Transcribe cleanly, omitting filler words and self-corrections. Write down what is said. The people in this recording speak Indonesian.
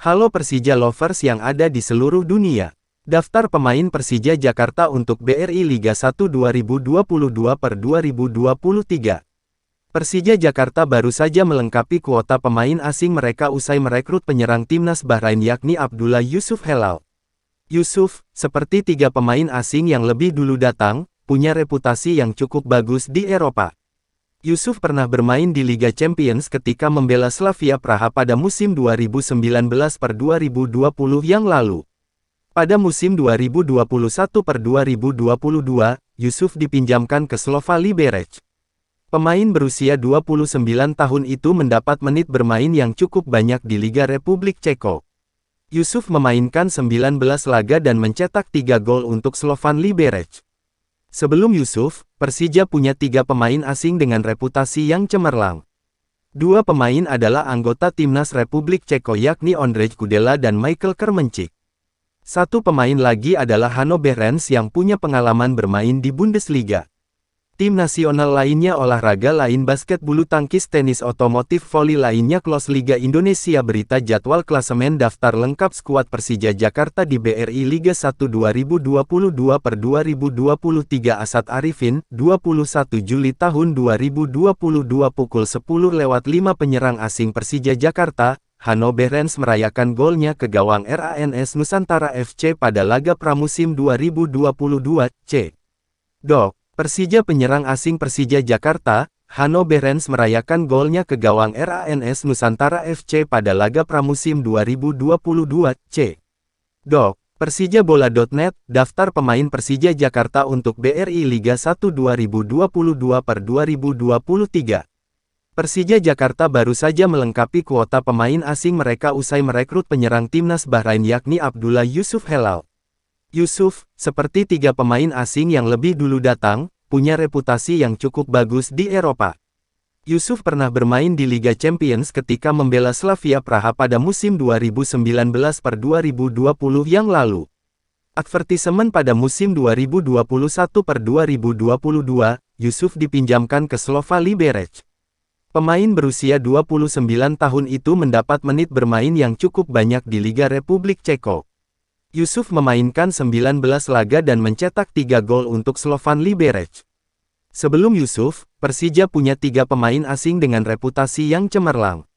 Halo Persija Lovers yang ada di seluruh dunia. Daftar pemain Persija Jakarta untuk BRI Liga 1 2022 per 2023. Persija Jakarta baru saja melengkapi kuota pemain asing mereka usai merekrut penyerang timnas Bahrain yakni Abdullah Yusuf Helal. Yusuf, seperti tiga pemain asing yang lebih dulu datang, punya reputasi yang cukup bagus di Eropa. Yusuf pernah bermain di Liga Champions ketika membela Slavia Praha pada musim 2019 per 2020 yang lalu. Pada musim 2021 per 2022, Yusuf dipinjamkan ke Slovan Liberec. Pemain berusia 29 tahun itu mendapat menit bermain yang cukup banyak di Liga Republik Ceko. Yusuf memainkan 19 laga dan mencetak 3 gol untuk Slovan Liberec. Sebelum Yusuf, Persija punya 3 pemain asing dengan reputasi yang cemerlang. 2 pemain adalah anggota timnas Republik Ceko yakni Ondrej Kudela dan Michael Krmenčík. 1 pemain lagi adalah Hanno Behrens yang punya pengalaman bermain di Bundesliga. Tim nasional lainnya olahraga lain basket bulu tangkis tenis otomotif voli lainnya Klos Liga Indonesia berita jadwal klasemen daftar lengkap skuad Persija Jakarta di BRI Liga 1 2022 per 2023 Asad Arifin, 21 Juli tahun 2022 pukul 10.05 penyerang asing Persija Jakarta, Hanno Behrens merayakan golnya ke gawang RANS Nusantara FC pada laga pramusim 2022, C. Dok. Persija penyerang asing Persija Jakarta, Hanno Behrens merayakan golnya ke gawang RANS Nusantara FC pada laga pramusim 2022, C. Dok. Persija-bola.net, daftar pemain Persija Jakarta untuk BRI Liga 1 2022 per 2023. Persija Jakarta baru saja melengkapi kuota pemain asing mereka usai merekrut penyerang timnas Bahrain yakni Abdullah Yusuf Helal. Yusuf, seperti 3 pemain asing yang lebih dulu datang, punya reputasi yang cukup bagus di Eropa. Yusuf pernah bermain di Liga Champions ketika membela Slavia Praha pada musim 2019 per 2020 yang lalu. Advertisement pada musim 2021 per 2022, Yusuf dipinjamkan ke Slovan Liberec. Pemain berusia 29 tahun itu mendapat menit bermain yang cukup banyak di Liga Republik Ceko. Yusuf memainkan 19 laga dan mencetak 3 gol untuk Slovan Liberec. Sebelum Yusuf, Persija punya 3 pemain asing dengan reputasi yang cemerlang.